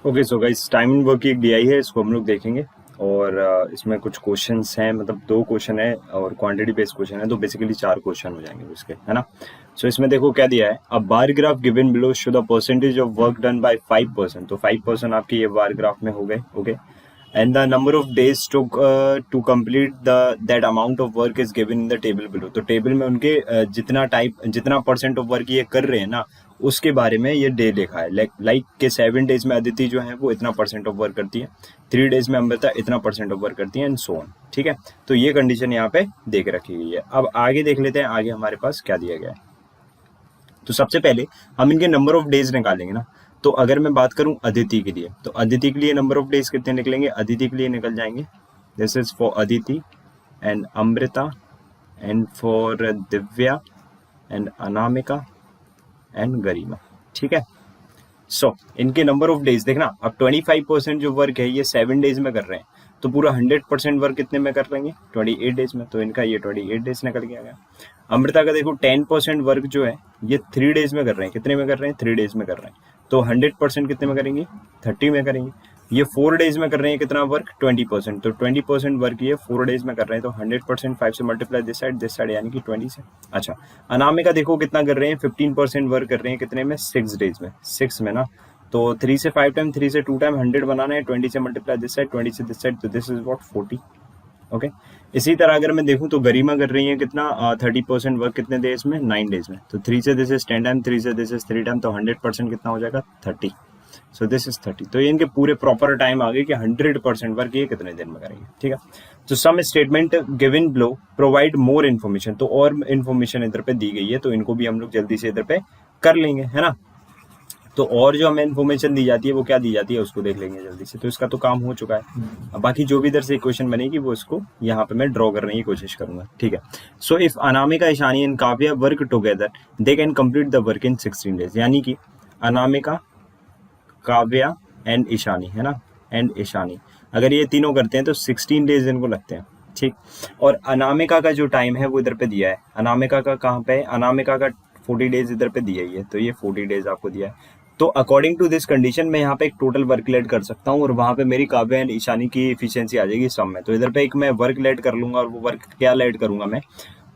Okay so guys time and work की एक DI है, इसको हम लोग देखेंगे और इसमें कुछ क्वेश्चंस हैं, मतलब 2 क्वेश्चन है और क्वांटिटी बेस्ड क्वेश्चन है, तो बेसिकली 4 क्वेश्चन हो जाएंगे उसके, है ना। सो इसमें देखो क्या दिया है, a bar graph given below show the percentage of work done by 5%, तो 5% आपके ये बार ग्राफ में हो गए। Okay, and the number of days took to complete that amount of work is given in the table below। तो table में उनके जितना परसेंट ऑफ वर्क ये कर रहे हैं ना, उसके बारे में ये डे लिखा है। लाइक के 7 डेज में अदिति जो है वो इतना परसेंट ऑफ वर्क करती है, 3 डेज में अमृता इतना परसेंट ऑफ वर्क करती है, एंड सो ऑन। ठीक है, तो ये कंडीशन यहाँ पे देख रखी गई है। अब आगे देख लेते हैं, आगे हमारे पास क्या दिया गया है। तो सबसे पहले हम इनके नंबर ऑफ डेज निकालेंगे ना। तो अगर मैं बात करूं अदिति के लिए, तो अदिति के लिए नंबर ऑफ डेज कितने निकलेंगे? अदिति के लिए निकल जाएंगे, this is for Aditi and Amrita and for Divya and Anamika and Garima. ठीक है, सो इनके नंबर ऑफ डेज देखना। अब 25% जो वर्क है ये 7 डेज में कर रहे हैं, तो पूरा 100% वर्क कितने में कर लेंगे? 28 डेज में। तो इनका ये 28 डेज निकल के आ गया। अमृता का देखो 10% वर्क जो है ये 3 डेज में कर रहे हैं। कितने में कर रहे हैं? 3 डेज में कर रहे हैं। तो 100% कितने में करेंगे? 30 में करेंगे। ये 4 डेज में कर रहे हैं कितना वर्क? 20%। तो 20% वर्क ये 4 डेज में कर रहे हैं, तो 100% 5 से मल्टीप्लाई दिस साइड यानी कि 20 से। अच्छा, अनामिका देखो कितना कर रहे हैं? 15% वर्क कर रहे हैं, कितने में? 6 डेज में, 6 में ना। तो 3 से 5 टाइम, 3 से 2 टाइम 100 बनाना है, 20 से मल्टीप्लाई दिस साइड, 20 से दिस साइड, तो दिस इज व्हाट 40। ओके, इसी तरह अगर मैं देखूं तो गरिमा कर रही है कितना? 30% वर्क कितने डेज में? 9 डेज में। तो 3 से दिस इज 10 टाइम, 3 से दिस इज 3 टाइम, तो 100% कितना हो जाएगा? 30। So this is 30। तो ये इनके पूरे प्रॉपर टाइम आ गए कि 100% वर्क ये कितने दिन में करेंगे। ठीक है, तो some statement given below provide more information, तो और इन्फॉर्मेशन इधर पे दी गई है, तो इनको भी हम लोग जल्दी से इधर पे कर लेंगे, है ना। तो और जो हमें इन्फॉर्मेशन दी जाती है वो क्या दी जाती है उसको देख लेंगे जल्दी से। तो इसका तो काम हो चुका है। अब बाकी जो भी इधर से इक्वेशन बनेगी वो इसको यहाँ पे मैं ड्रॉ करने की कोशिश करूंगा। ठीक है, so if Anamika, Ishani and Kavya work together they can complete the work in 16 days. यानी कि अनामिका, काव्या एंड ईशानी, है ना, एंड ईशानी अगर ये तीनों करते हैं तो 16 डेज इनको लगते हैं। ठीक, और अनामिका का जो टाइम है वो इधर पे दिया है। अनामिका का कहाँ पे है? अनामिका का 40 डेज इधर पे दिया ही है, तो ये 40 डेज आपको दिया है। तो अकॉर्डिंग टू दिस कंडीशन मैं यहाँ पे एक टोटल वर्क लेट कर सकता हूँ और वहां पे मेरी काव्या एंड ईशानी की एफिशिएंसी आ जाएगी सम में। तो इधर पे एक मैं वर्क लेट कर लूंगा, और वो वर्क क्या लेट करूंगा मैं?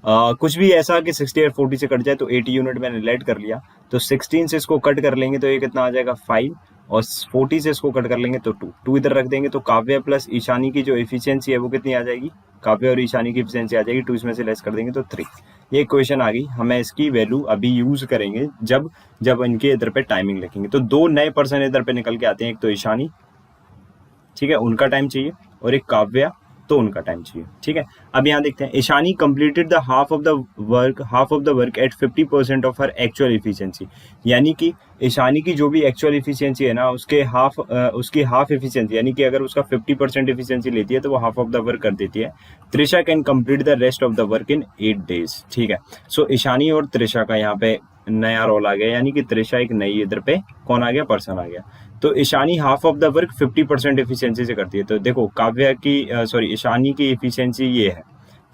कुछ भी ऐसा कि 60 और 40 से कट जाए, तो 80 यूनिट मैंने लेट कर लिया। तो 16 से इसको कट कर लेंगे तो ये कितना आ जाएगा? 5, और 40 से इसको कट कर लेंगे तो 2 इधर रख देंगे। तो काव्या प्लस ईशानी की जो एफिशिएंसी है वो कितनी आ जाएगी? काव्या और ईशानी की एफिशिएंसी आ जाएगी 2, इसमें से लेस कर देंगे तो 3। ये इक्वेशन आ गई। हमें इसकी वैल्यू अभी यूज करेंगे जब इनके इधर पे टाइमिंग लिखेंगे। तो 2 नए पर्सन इधर पे निकल के आते हैं, एक तो ईशानी, ठीक है, उनका टाइम चाहिए, और एक काव्या, तो उनका टाइम चाहिए। ठीक है, अब यहाँ देखते हैं, Ishani completed the half of the work at 50% of her actual efficiency. यानी कि ईशानी की जो भी एक्चुअल एफिशिएंसी है ना, उसकी हाफ एफिशिएंसी, यानी कि अगर उसका 50% एफिशिएंसी लेती है तो वो हाफ ऑफ द वर्क कर देती है। Trisha can complete the rest of the work in 8 days. ठीक है, सो ईशानी और त्रिशा का यहाँ पे नया रोल आ गया, यानी कि त्रिशा एक नई इधर पे कौन आ गया? पर्सन आ गया। तो Ishani half of the work 50% efficiency से करती है। तो देखो काव्या की ईशानी की एफिशिएंसी ये है,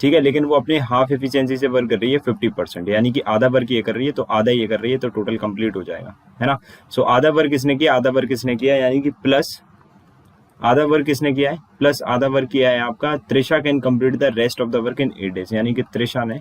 ठीक है, लेकिन वो अपनी हाफ एफिशिएंसी से वर्क कर रही है 50%, यानी कि आधा वर्क ये कर रही है तो आधा ये कर रही है, तो टोटल कंप्लीट हो जाएगा, है ना। सो आधा वर्क किसने किया? आधा वर्क किसने किया? यानी कि प्लस आधा वर्क किसने किया है? प्लस आधा वर्क किया है आपका Trisha. Can complete the rest of the work in 8 days, यानी कि त्रिशा ने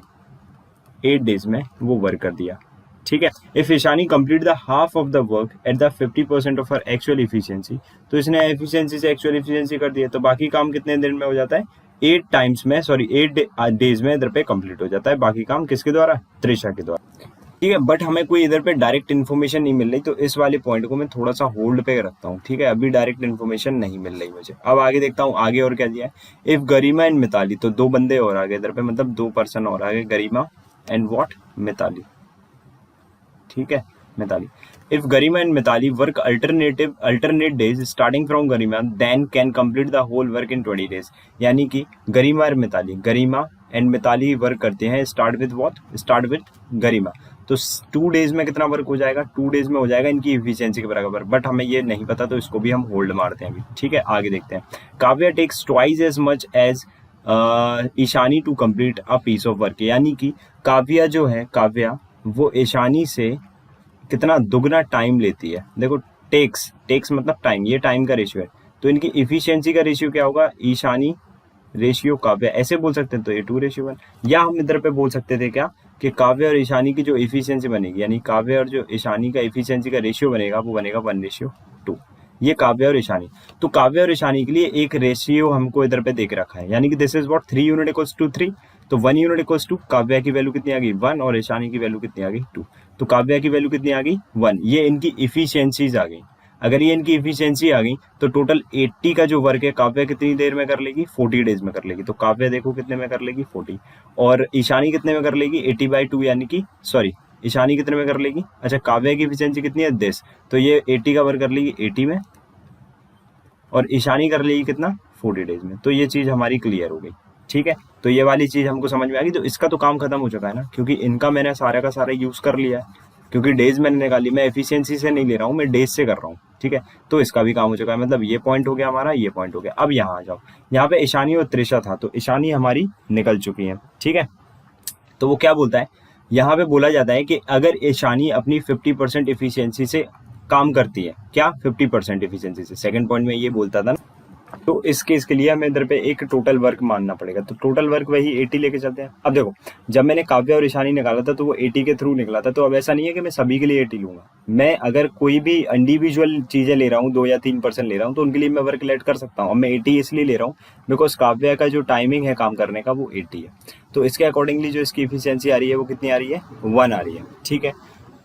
8 डेज में वो वर्क कर दिया। ठीक है, if Ishani complete the half of the work at the 50% of her actual efficiency, तो इसने एफिशिएंसी से एक्चुअल एफिशिएंसी कर दिया, तो बाकी काम कितने दिन में हो जाता है? 8 डेज में इधर पे कंप्लीट हो जाता है। बाकी काम किसके द्वारा? त्रिशा के द्वारा। ठीक है, बट हमें कोई इधर पे डायरेक्ट इन्फॉर्मेशन नहीं मिल रही, तो इस वाले पॉइंट को मैं थोड़ा सा होल्ड पे रखता हूँ। ठीक है, अभी डायरेक्ट इन्फॉर्मेशन नहीं मिल रही मुझे। अब आगे देखता हूँ आगे और क्या दिया है। इफ गरिमा एंड मिताली, तो 2 बंदे और आ गए इधर पे, मतलब 2 पर्सन और आ गए, गरिमा एंड व्हाट? मिताली। ठीक है, Mitali. If Garima and Mitali work alternate days starting from Garima, then can complete the whole work in 20 days. यानी कि गरिमा एंड मिताली वर्क करते हैं, स्टार्ट विद गरिमा, तो 2 डेज में कितना वर्क हो जाएगा? 2 डेज में हो जाएगा इनकी एफिशिएंसी के बराबर, बट हमें ये नहीं पता, तो इसको भी हम होल्ड मारते हैं अभी। ठीक है, आगे देखते हैं। Kavya takes twice as much as Ishani to complete a piece of work. यानी कि काव्या वो ईशानी से कितना दुगना टाइम लेती है। देखो टेक्स, टेक्स मतलब टाइम, ये टाइम का रेशियो है, तो इनकी इफिशियंसी का रेशियो क्या होगा, ईशानी रेशियो काव्य, ऐसे बोल सकते हैं, तो ये 2:1। या हम इधर पे बोल सकते थे क्या कि काव्य और ईशानी की जो इफिशियंसी बनेगी, यानी काव्य और जो ईशानी का इफिशियंसी का रेशियो बनेगा वो बनेगा 1:2। ये काव्य और ईशानी। तो काव्य और ईशानी के लिए एक रेशियो हमको इधर पे देख रखा है, यानी कि this is what 3 unit equals to 3, तो 1 यूनिट इक्वल्स टू काव्य की वैल्यू कितनी आ गई 1 और ईशानी की वैल्यू कितनी आ गई 2। तो काव्य की वैल्यू कितनी आ गई 1, ये इनकी इफिशियंसीज आ गई। अगर ये इनकी इफिशियंसी आ गई तो टोटल 80 का जो वर्क है काव्य कितनी देर में कर लेगी, 40 डेज में कर लेगी। तो काव्य देखो कितने में कर लेगी 40, और ईशानी कितने में कर लेगी 80/2, यानी कि सॉरी ईशानी कितने में कर लेगी, अच्छा काव्य की इफिशियंसी कितनी है 10, तो ये 80 का वर्क कर लेगी 80 में, और ईशानी कर लेगी कितना 40 डेज में। तो ये चीज हमारी क्लियर हो गई, ठीक है। तो ये वाली चीज हमको समझ में आ गई, तो इसका तो काम खत्म हो चुका है ना, क्योंकि इनका मैंने सारा का सारा यूज कर लिया है, क्योंकि डेज मैंने निकाली, मैं एफिशिएंसी से नहीं ले रहा हूँ, मैं डेज से कर रहा हूँ, ठीक है। तो इसका भी काम हो चुका है, मतलब ये पॉइंट हो गया हमारा, ये पॉइंट हो गया। अब यहाँ आ जाओ, यहाँ पे ईशानी और त्रिशा था, तो ईशानी हमारी निकल चुकी है, ठीक है। तो वो क्या बोलता है, यहाँ पे बोला जाता है कि अगर ईशानी अपनी 50% इफिशियंसी से काम करती है, क्या 50% इफिशियंसी से, सेकंड पॉइंट में ये बोलता था ना, तो इस केस के लिए हमें इधर पे एक टोटल वर्क मानना पड़ेगा, तो टोटल वर्क वही 80 लेके चलते हैं। अब देखो, जब मैंने काव्य और ईशानी निकाला था तो वो 80 के थ्रू निकला था, तो अब ऐसा नहीं है कि मैं सभी के लिए 80 लूंगा, मैं अगर कोई भी इंडिविजुअल चीजें ले रहा हूँ, 2 या 3% ले रहा हूँ, तो उनके लिए मैं वर्क लेट कर सकता हूँ। अब मैं 80 इसलिए ले रहा हूँ बिकॉज काव्य का जो टाइमिंग है काम करने का वो 80 है, तो इसके अकॉर्डिंगली जो इसकी इफिशियंसी आ रही है वो कितनी आ रही है 1 आ रही है, ठीक है।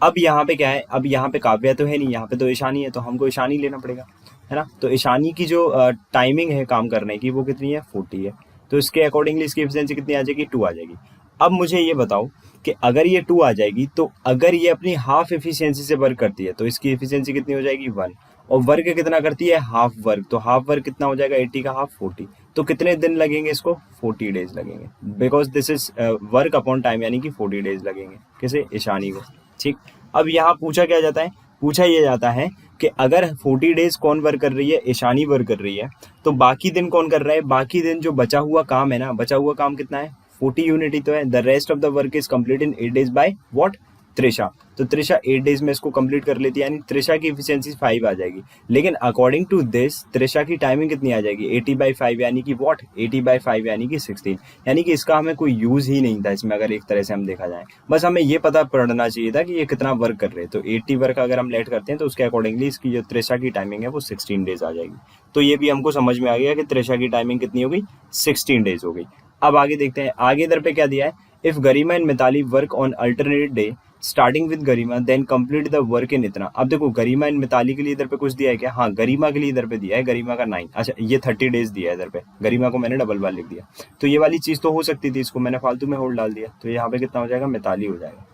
अब यहाँ पे क्या है, अब यहाँ पे काव्य तो है नहीं, यहाँ पे तो ईशानी है, तो हमको ईशानी लेना पड़ेगा, है ना। तो ईशानी की जो टाइमिंग है काम करने की वो कितनी है 40 है, तो इसके अकॉर्डिंगली इसकी एफिशिएंसी कितनी आ जाएगी 2 आ जाएगी। अब मुझे ये बताओ कि अगर ये 2 आ जाएगी, तो अगर ये अपनी हाफ एफिशिएंसी से वर्क करती है तो इसकी एफिशिएंसी कितनी हो जाएगी 1, और वर्क कितना करती है हाफ वर्क, तो हाफ वर्क कितना हो जाएगा 80 का हाफ 40, तो कितने दिन लगेंगे इसको 40 डेज लगेंगे, because this is work upon time, यानी कि 40 डेज लगेंगे किसे ईशानी को, ठीक। अब यहाँ पूछा क्या जाता है, पूछा ये जाता है कि अगर 40 डेज कौन वर्क कर रही है, ईशानी वर्क कर रही है, तो बाकी दिन कौन कर रहा है, बाकी दिन जो बचा हुआ काम है ना, बचा हुआ काम कितना है 40 यूनिट ही तो है। The rest of the work is complete in 8 days by what Trisha, तो त्रिशा 8 डेज में इसको कंप्लीट कर लेती है, यानी त्रिशा की इफिशियंसी 5 आ जाएगी। लेकिन अकॉर्डिंग टू दिस त्रिशा की टाइमिंग कितनी आ जाएगी 80/5, यानी कि व्हाट 80/5 यानी कि 16, यानी कि इसका हमें कोई यूज ही नहीं था इसमें, अगर एक तरह से हम देखा जाए, बस हमें ये पता पड़ना चाहिए था कि ये कितना वर्क कर रहे हैं। तो 80 वर्क अगर हम लेट करते हैं तो उसके अकॉर्डिंगली इसकी जो त्रिशा की टाइमिंग है वो 16 डेज आ जाएगी। तो ये भी हमको समझ में आ गया कि त्रिशा की टाइमिंग कितनी हो गई 16 डेज हो गई। अब आगे देखते हैं, आगे इधर पे क्या दिया है, if Garima and Mitali work on alternate day starting with Garima then complete the work in इतना। अब देखो गरिमा एंड मिताली के लिए इधर पे कुछ दिया है क्या, हाँ गरिमा के लिए इधर पे दिया है, गरिमा का 9, अच्छा ये 30 डेज दिया है इधर पे, गरिमा को मैंने डबल बार लिख दिया, तो ये वाली चीज तो हो सकती थी, इसको मैंने फालतू में होल्ड डाल दिया, तो यहाँ पे कितना हो जाएगा मिताली हो जाएगा,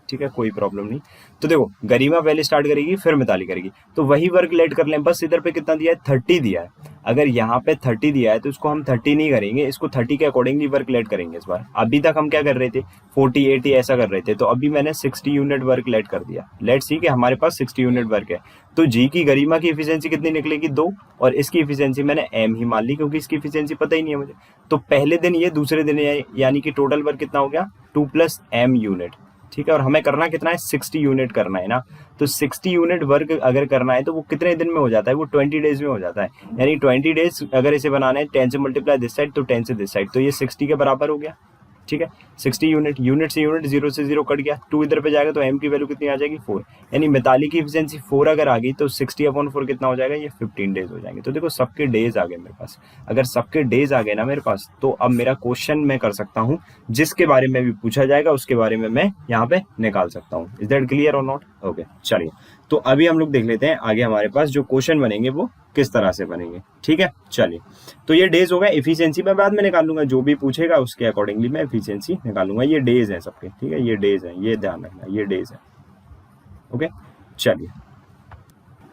ठीक है कोई प्रॉब्लम नहीं। तो देखो गरिमा पहले स्टार्ट करेगी फिर मिताली करेगी, तो वही वर्क लेट कर लें, बस इधर पे कितना दिया है 30 दिया है। अगर यहाँ पे 30 दिया है तो इसको हम 30 नहीं करेंगे, इसको 30 के अकॉर्डिंगली वर्क लेट करेंगे इस बार। अभी तक हम क्या कर रहे थे 40 80 ऐसा कर रहे थे, तो अभी मैंने 60 यूनिट वर्क लेट कर दिया। लेट्स सी कि हमारे पास 60 यूनिट वर्क है, तो जी की गरिमा की इफिशियंसी कितनी निकलेगी 2, और इसकी इफिशियंसी मैंने एम ही मान ली क्योंकि इसकी इफिशियंसी पता ही नहीं है मुझे। तो पहले दिन ये, दूसरे दिन ये, यानी कि टोटल वर्क कितना हो गया 2 + m यूनिट, ठीक है। और हमें करना कितना है 60 यूनिट करना है ना, तो 60 यूनिट वर्क अगर करना है तो वो कितने दिन में हो जाता है, वो 20 डेज में हो जाता है, यानी 20 डेज अगर इसे बनाना है 10 से मल्टीप्लाई दिस साइड तो 10 से दिस साइड, तो ये 60 के बराबर हो गया, ठीक है। 60 यूनिट, यूनिट से यूनिट 0 से 0 कट गया, 2 इधर पे जाएगा तो m की वैल्यू कितनी आ जाएगी 4, यानी मिताली की एफिशिएंसी 4 अगर आ गई तो 60/4 कितना हो जाएगा, ये 15 डेज हो जाएंगे। तो देखो सबके डेज आ गए मेरे पास, अगर सबके डेज आ गए ना मेरे पास, तो अब मेरा क्वेश्चन मैं कर सकता हूँ, जिसके बारे में भी पूछा जाएगा उसके बारे में मैं यहाँ पे निकाल सकता हूँ। इज दैट क्लियर और नॉट, ओके चलिए। तो अभी हम लोग देख लेते हैं आगे हमारे पास जो क्वेश्चन बनेंगे वो किस तरह से बनेंगे, ठीक है चलिए। तो ये डेज हो गए, एफिशिएंसी मैं बाद में निकाल लूंगा, जो भी पूछेगा उसके अकॉर्डिंगली मैं एफिशिएंसी निकालूंगा। ये डेज है सबके, ठीक है ये डेज है, ये ध्यान रखना ये डेज है, ओके चलिए।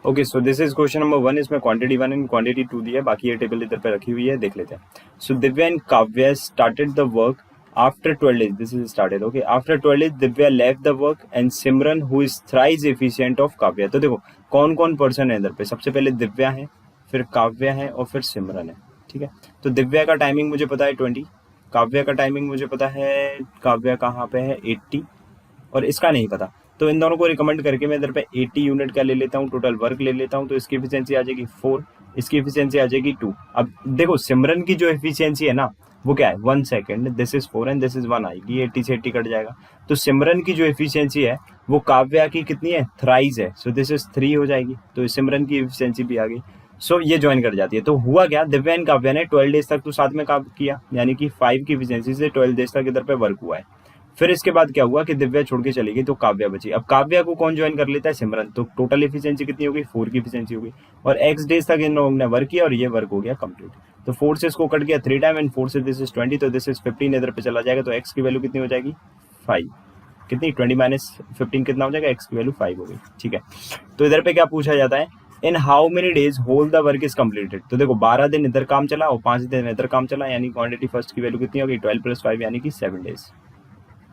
Okay so this is question number 1, इसमें क्वांटिटी 1 एंड क्वांटिटी 2 दी है, बाकी ये टेबल इधर पे रखी हुई है, देख लेते हैं। So Divya and Kavya started the work after 12 days, this is started, okay, after 12 days Divya left the work and Simran who is thrice efficient of Kavya। तो देखो कौन कौन पर्सन है इधर पे, सबसे पहले दिव्या है, फिर काव्या है और फिर सिमरन है, ठीक है। तो दिव्या का टाइमिंग मुझे पता है 20, काव्या का टाइमिंग मुझे पता है, काव्या कहाँ पे है 80, और इसका नहीं पता। तो इन दोनों को रिकमेंड करके मैं इधर पे 80 यूनिट का ले लेता हूँ, टोटल वर्क ले लेता हूँ, तो इसकी एफिशिएंसी आ जाएगी 4, इसकी एफिशिएंसी आ जाएगी 2। अब देखो सिमरन की जो एफिशिएंसी है ना वो क्या है 1 second, this is 4 and this is 1 आएगी, 80 से 80 कट जाएगा। तो सिमरन की जो एफिशिएंसी है वो काव्या की कितनी है, थ्राइज है, सो दिस इज 3 हो जाएगी, तो सिमरन की एफिशिएंसी भी आ गई। सो ये ज्वाइन कर जाती है। तो हुआ क्या, दिव्या एंड काव्या ने 12 डेज तक तो साथ में काम किया, यानी कि 5 की एफिशिएंसी से 12 डेज तक इधर पे वर्क हुआ है। फिर इसके बाद क्या हुआ कि दिव्या छोड़ के चली गई तो काव्या बची। अब काव्या को कौन ज्वाइन कर लेता है, सिमरन। तो टोटल एफिशिएंसी कितनी हो गई, 4 की एफिशिएंसी हो गई, और एक्स डेज तक इन लोगों ने वर्क किया और ये वर्क हो गया कंप्लीट। तो 4 से इसको कट गया 3 टाइम एंड 4 से दिस इज 20, तो दिस इज 15 इधर पे चला जाएगा, तो एक्स की वैल्यू कितनी हो जाएगी 5। कितनी 20 माइनस 15 कितना हो जाएगा, एक्स की वैल्यू 5 हो गई। ठीक है, तो इधर पे क्या पूछा जाता है, in how many days whole the work is completed. तो देखो 12 दिन इधर काम चला और 5 दिन इधर काम चला, यानी क्वांटिटी फर्स्ट की वैल्यू कितनी होगी 12 + 5 यानी कि 7 डेज।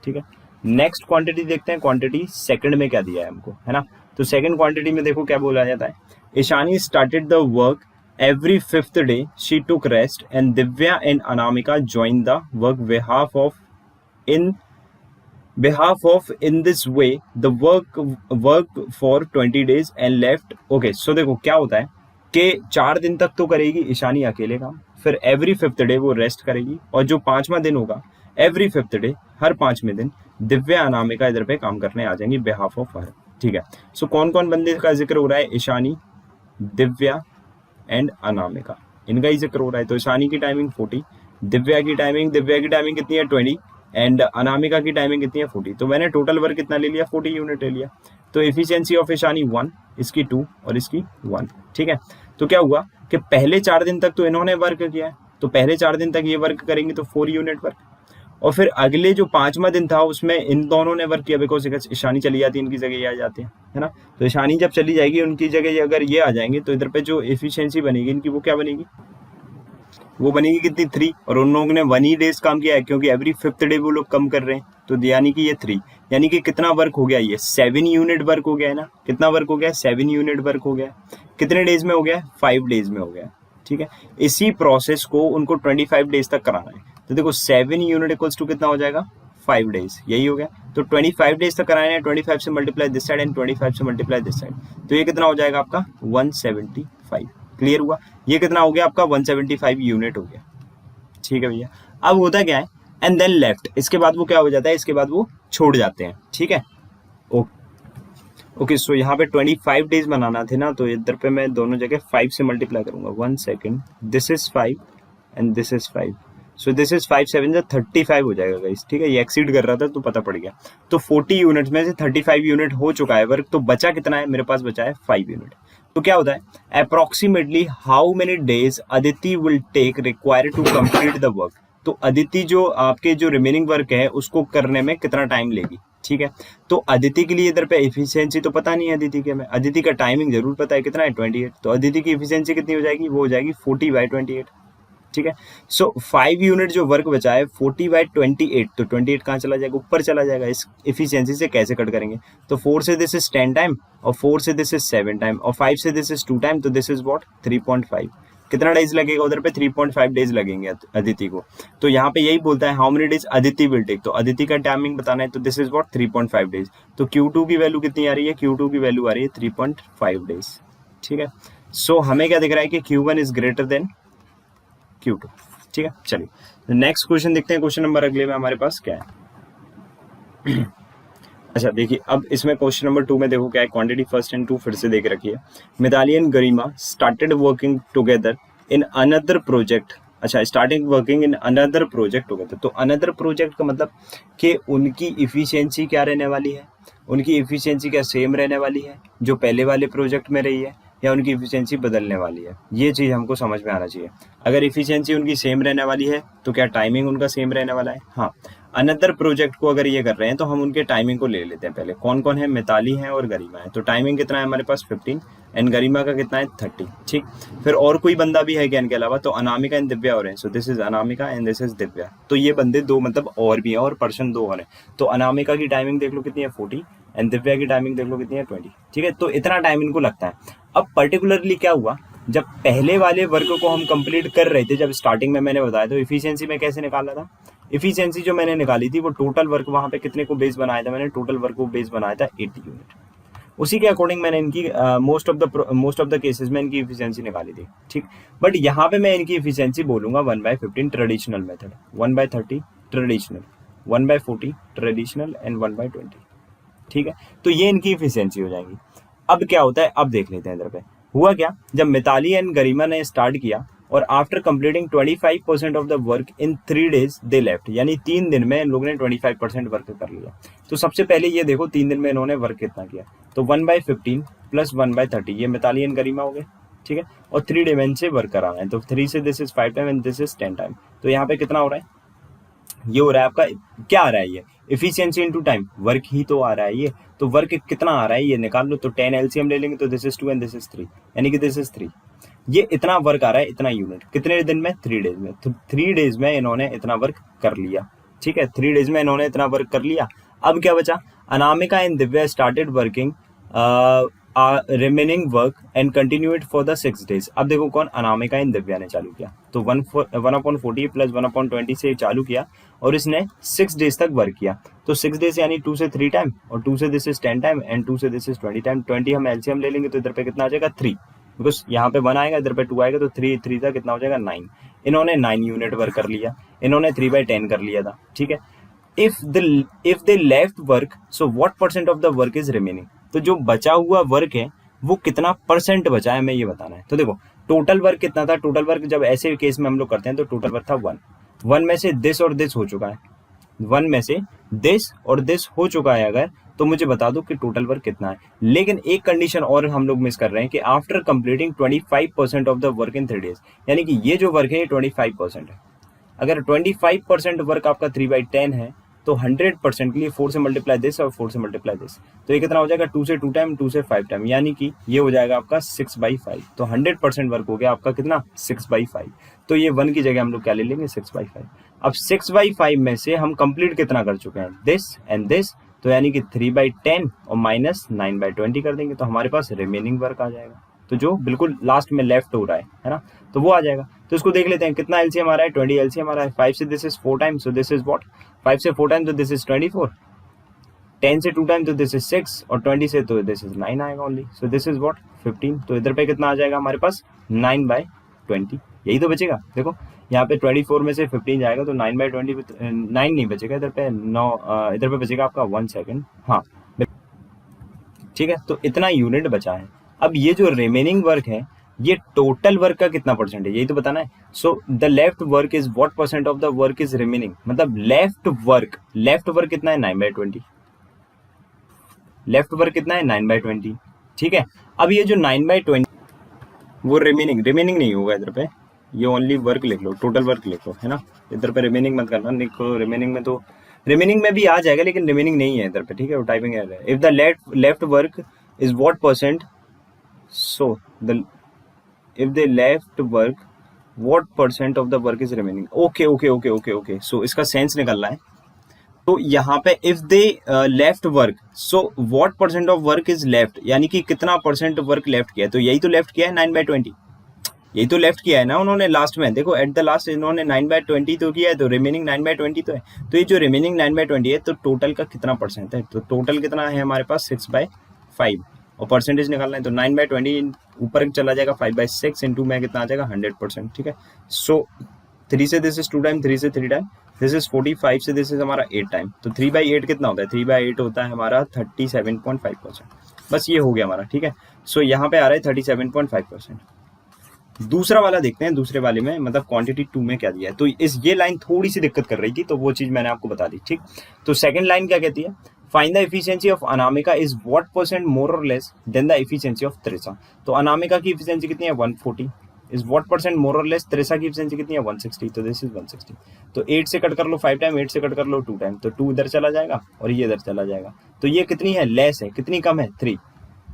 ठीक है, नेक्स्ट क्वांटिटी देखते हैं, क्वांटिटी सेकंड में क्या दिया है हमको, है ना। तो सेकंड क्वांटिटी में देखो क्या बोला जाता है, Ishani started the work every 5th day, she took rest and Divya and Anamika join the work behalf of in this way the work for 20 days and left। okay, so देखो क्या होता है कि 4 दिन तक तो करेगी ईशानी अकेले काम, फिर एवरी 5th डे वो रेस्ट करेगी, और जो 5वां दिन होगा एवरी 5th डे, हर 5वें दिन दिव्या अनामिका इधर पे काम करने आ जाएंगी बिहाफ ऑफ हर। ठीक है, सो कौन कौन बंदे का जिक्र हो रहा है, ईशानी, दिव्या एंड अनामिका, इनका ही जिक्र हो रहा है। तो ईशानी की टाइमिंग 40, दिव्या की टाइमिंग कितनी है 20 एंड अनामिका की टाइमिंग कितनी है 40। तो मैंने टोटल वर्क कितना ले लिया 40 यूनिट ले लिया। तो एफिशिएंसी ऑफ ईशानी 1, इसकी 2 और इसकी 1। ठीक है, तो क्या हुआ कि पहले 4 दिन तक तो इन्होंने वर्क किया है, तो पहले 4 दिन तक ये वर्क करेंगे तो 4 यूनिट वर्क, और फिर अगले जो 5वां दिन था उसमें इन दोनों ने वर्क किया, बिकॉज ईशानी चली जाती है इनकी जगह ये आ जाते हैं, है ना। तो ईशानी जब चली जाएगी उनकी जगह अगर ये आ जाएंगे तो इधर पे जो एफिशिएंसी बनेगी इनकी वो क्या बनेगी, वो बनेगी कितनी 3, और उन लोगों ने 1 ही डेज काम किया है क्योंकि एवरी 5th डे वो लोग कम कर रहे हैं, तो यानी कि ये 3, यानी कि कितना वर्क हो गया, ये 7 यूनिट वर्क हो गया है ना। कितना वर्क हो गया, 7 यूनिट वर्क हो गया। कितने डेज में हो गया, 5 डेज में हो गया। ठीक है, इसी प्रोसेस को उनको 25 डेज तक कराना है। तो देखो 7 यूनिट इक्वल्स टू कितना हो जाएगा 5 डेज, यही हो गया। तो 25 डेज तक कराना है, 25 से मल्टीप्लाई दिस साइड एंड 25 से मल्टीप्लाई दिस साइड, तो ये कितना हो जाएगा आपका 175। क्लियर हुआ, ये कितना हो गया आपका 175 यूनिट हो गया। ठीक है भैया, अब होता क्या है एंड देन लेफ्ट, इसके बाद वो क्या हो जाता है, इसके बाद वो छोड़ जाते हैं। ठीक है, ओके, सो यहाँ पे 25 डेज बनाना थे ना, तो इधर पे मैं दोनों जगह 5 से मल्टीप्लाई करूंगा। 1 second, this is 5 and this is 5, so this is 5 7 से 35 हो जाएगा गाइस। ठीक है, ये एक्सीड कर रहा था तो पता पड़ गया। तो 40 यूनिट में से 35 यूनिट हो चुका है वर्क, तो बचा कितना है मेरे पास, बचा है 5 यूनिट। तो क्या होता है approximately how many days Aditi will take required to complete the work. तो अदिति जो आपके जो रिमेनिंग वर्क है उसको करने में कितना टाइम लेगी। ठीक है, तो अदिति के लिए इधर पे एफिशिएंसी तो पता नहीं है अदिति के में, अदिति का टाइमिंग जरूर पता है कितना है 28, तो अदिति की एफिशिएंसी कितनी हो जाएगी, वो हो जाएगी 40/28। ठीक है, सो 5 यूनिट जो वर्क बचा है 40/28, तो 28 कहाँ चला जाएगा, ऊपर चला जाएगा। इस एफिशिएंसी से कैसे कट करेंगे, तो 4 से दिस इज 10 टाइम, और 4 से दिस इज 7 टाइम, और 5 से दिस इज 2 टाइम, तो दिस इज व्हाट 3.5। कितना डेज लगेगा उधर पे, 3.5 डेज लगेंगे अदिति को। तो यहाँ पे यही बोलता है how many days Aditi will take, तो अदिति का टाइमिंग बताना है, तो दिस इज व्हाट 3.5 डेज। तो Q2 की वैल्यू कितनी आ रही है, Q2 की वैल्यू आ रही है 3.5 डेज। ठीक है, सो हमें क्या दिख रहा है कि Q1 is greater than Q2। ठीक है, चलिए नेक्स्ट क्वेश्चन देखते हैं। क्वेश्चन नंबर अगले में हमारे पास क्या है। अच्छा देखिए, अब इसमें क्वेश्चन नंबर 2 में देखो क्या है, क्वांटिटी फर्स्ट एंड 2 फिर से देख रखी है। Mitali and Garima started working together in another project. अच्छा, starting working in another project together, तो अनदर प्रोजेक्ट का मतलब कि उनकी इफिशियंसी क्या रहने वाली है, उनकी इफिशियंसी क्या सेम रहने वाली है जो पहले वाले प्रोजेक्ट में रही है, या उनकी इफिशियंसी बदलने वाली है। ये चीज़ हमको समझ में आना चाहिए। अगर इफिशियंसी उनकी सेम रहने वाली है तो क्या टाइमिंग उनका सेम रहने वाला है। हाँ, अनदर प्रोजेक्ट को अगर ये कर रहे हैं तो हम उनके टाइमिंग को ले लेते हैं पहले। कौन कौन है, मिताली है और गरिमा है। तो टाइमिंग कितना है हमारे पास 15 एंड गरिमा का कितना है 30। ठीक, फिर और कोई बंदा भी है क्या इनके अलावा, तो अनामिका एंड दिव्या और हैं। So this is Anamika and this is Divya. तो ये बंदे दो मतलब और भी हैं, और पर्सन 2 और हैं। तो अनामिका की टाइमिंग देख लो कितनी है 40 एंड दिव्या की टाइमिंग देख लो कितनी है 20। ठीक है, तो इतना टाइम इनको लगता है। अब पर्टिकुलरली क्या हुआ, जब पहले वाले वर्क को हम कंप्लीट कर रहे थे, जब स्टार्टिंग में मैंने बताया, तो इफिशियंसी में कैसे निकाला था, इफिशियंसी जो मैंने निकाली थी वो टोटल वर्क वहां पे कितने को बेस बनाया था, मैंने टोटल वर्क को बेस बनाया था 80 यूनिट। उसी के अकॉर्डिंग मैंने इनकी मोस्ट ऑफ द केसेस में इनकी इफिशियंसी निकाली थी, ठीक। बट यहाँ पे मैं इनकी इफिशियंसी बोलूंगा 1/15 traditional method, 1/30 traditional, 1/40 traditional and 1/20, ठीक है। तो ये इनकी इफिशियंसी हो जाएगी। अब क्या होता है, अब देख लेते हैं इधर पे हुआ क्या। जब मिताली एंड गरिमा ने स्टार्ट किया और after completing 25% of the work in 3 days they left, यानी 3 दिन में इन लोगों ने 25% वर्क कर लिया। तो सबसे पहले ये देखो 3 दिन में इन्होंने वर्क कितना किया, तो 1/15 प्लस 1/30 ये मिताली एंड गरिमा हो गए, ठीक है। और 3 day से वर्क कराना है, तो 3 से this is 5 time and this is 10 time. तो यहाँ पे कितना हो रहा है, ये हो रहा है आपका, क्या आ रहा है ये, एफिशिएंसी इनटू टाइम, वर्क ही तो आ रहा है ये। तो वर्क कितना आ रहा है ये निकाल लो, तो 10 एलसीएम ले लेंगे, तो this is 2 and this is 3, यानी कि दिस इज 3। ये इतना वर्क आ रहा है, इतना यूनिट, कितने दिन में, 3 days में। तो 3 days में इन्होंने इतना वर्क कर लिया, ठीक है। 3 days में इन्होंने इतना वर्क कर लिया। अब क्या बचा, Anamika and Divya started working remaining work and continue it for the 6 days। अब देखो कौन, अनामिका एंड दिव्या ने चालू किया, तो 1/40 प्लस 1/20 से चालू किया और इसने 6 days तक वर्क किया। तो 6 days यानी 2 से 3 टाइम, और 2 से दिस इज 10 टाइम एंड 2 से दिस इज 20 टाइम। 20 हम एलसीएम ले लेंगे तो इधर पे कितना आ जाएगा, 3, बिकॉज यहाँ पे 1 आएगा, इधर पे 2 आएगा, तो 3 था कितना हो जाएगा, 9। इन्होंने 9 यूनिट वर्क कर लिया, इन्होंने 3/10 कर लिया था, ठीक है। If they left work, so what percent of the work is remaining. तो जो बचा हुआ वर्क है वो कितना परसेंट बचा है, हमें ये बताना है। तो देखो टोटल वर्क कितना था, टोटल वर्क जब ऐसे केस में हम लोग करते हैं तो टोटल वर्क था 1 में से दिस और दिस हो चुका है, 1 में से दिस और दिस हो चुका है अगर, तो मुझे बता दो कि टोटल वर्क कितना है। लेकिन एक कंडीशन और हम लोग मिस कर रहे हैं कि after completing 25% of the work in 3 days, यानी कि ये जो वर्क है ये 25% है। अगर 25% वर्क आपका 3/10 है तो 100% के लिए 4 से मल्टीप्लाई दिस और 4 से मल्टीप्लाई दिस, तो ये कितना हो जाएगा, 2 से 2 टाइम, 2 से 5 टाइम, यानी कि ये हो जाएगा आपका 6/5। तो 100% वर्क हो गया आपका कितना, 6/5। तो ये 1 की जगह हम लोग क्या ले लेंगे, 6/5। अब 6/5 में से हम कंप्लीट कितना कर चुके हैं, दिस एंड दिस, तो यानी कि 3/10 और माइनस 9/20 कर देंगे, तो हमारे पास रिमेनिंग वर्क आ जाएगा। तो जो बिल्कुल लास्ट में लेफ्ट हो रहा है ना, तो वो आ जाएगा। तो इसको देख लेते हैं कितना एलसीएम आ रहा है, 20 एलसीएम आ रहा है। 5 से this is 4 time, so this is what, 5 से 4 टाइम तो दिस इज 24, 10 से 2 टाइम तो दिस इज 6, और 20 से तो दिस इज 9 आएगा only, so this is what 15। तो इधर पे कितना आ जाएगा हमारे पास, 9/20, यही तो बचेगा। देखो यहाँ पे 24 में से 15 जाएगा तो 9/20, 9 नहीं बचेगा इधर पे, 9 इधर पे बचेगा आपका 1 सेकेंड, हाँ ठीक है। तो इतना यूनिट बचा है। अब ये जो रिमेनिंग वर्क है ये टोटल वर्क का कितना परसेंट है, यही तो बताना है। So the left work is what percent of the work is remaining, मतलब लेफ्ट वर्क कितना है, 9/20, लेफ्ट वर्क कितना है, 9/20, ठीक है। अब ये जो 9/20 वो रिमेनिंग नहीं होगा इधर पे, ये ओनली वर्क लिख लो, टोटल वर्क लिख लो, है ना। इधर पे रिमेनिंग मत करना, लिखो रिमेनिंग में, तो रिमेनिंग में भी आ जाएगा लेकिन रिमेनिंग नहीं है इधर पे, ठीक है, वो टाइपिंग एरर है। If the left work is what percent, so the if they left work what percent of the work is remaining, okay, so इसका सेंस निकलना है। तो यहाँ पे if they left work, so what percent of work is left, यानी कि कितना percent work left किया है, तो यही तो लेफ्ट किया है 9/20, यही तो लेफ्ट किया है ना उन्होंने लास्ट में। देखो एट द लास्ट इन्होंने 9/20 तो किया है, तो रिमेनिंग 9/20 तो है। तो ये जो रिमेनिंग 9/20 है तो टोटल का कितना परसेंट है, तो टोटल कितना है हमारे पास 6/5, और परसेंटेज निकालना है तो 9/20 ऊपर चला जाएगा 5/6 इंटू में कितना आ जाएगा 100%, ठीक है। सो 3 से दिस इज 2 टाइम, 3 से 3 टाइम, दिस इज 45 से दिस इज हमारा 8 टाइम, तो 3/8 कितना होता है, 3/8 होता है हमारा 37.5%। बस ये हो गया हमारा, ठीक है। सो यहाँ पे आ रहा है 37.5%। दूसरा वाला देखते हैं, दूसरे वाले में मतलब क्वांटिटी 2 में क्या दिया है। तो ये लाइन थोड़ी सी दिक्कत कर रही थी, तो वो चीज मैंने आपको बता दी, ठीक। तो सेकंड लाइन क्या कहती है, find the efficiency of Anamika is what percent more or less than the efficiency of Trisha. तो अनामिका की एफिशिएंसी कितनी है, 140, is what percent more or less, Trisha की एफिशिएंसी कितनी है, 160, तो दिस इज 160। तो 8 से कट कर लो 5 टाइम, 8 से कट कर लो 2 टाइम, तो 2 इधर चला जाएगा और ये इधर चला जाएगा। तो ये कितनी है, लेस है, कितनी कम है, 3,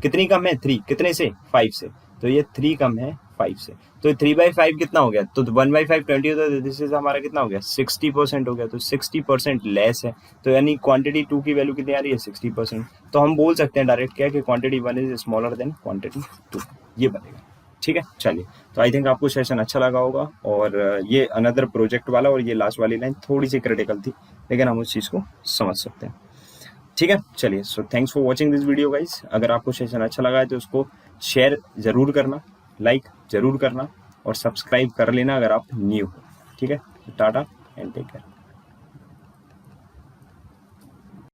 कितनी कम है, 3, कितने से, 5 से, तो ये 3 कम है 5 से। तो 3/5 कितना हो गया, तो 1/5 20 होता है, दिस इज हमारा कितना हो गया, 60% हो गया, तो 60% लेस है। तो यानी क्वांटिटी 2 की वैल्यू कितनी आ रही है, 60%। तो हम बोल सकते हैं डायरेक्ट क्या कि quantity 1 is smaller than quantity 2, ये बनेगा, ठीक है, चलिए। तो आई थिंक आपको सेशन अच्छा लगा होगा, और ये अनदर प्रोजेक्ट वाला और ये लास्ट वाली लाइन थोड़ी सी क्रिटिकल थी, लेकिन हम उस चीज़ को समझ सकते हैं। ठीक है, चलिए। So thanks for watching this video guys. अगर आपको सेशन अच्छा लगा है तो उसको शेयर जरूर करना, लाइक जरूर करना, और सब्सक्राइब कर लेना अगर आप न्यू हो। ठीक है, टाटा एंड टेक केयर।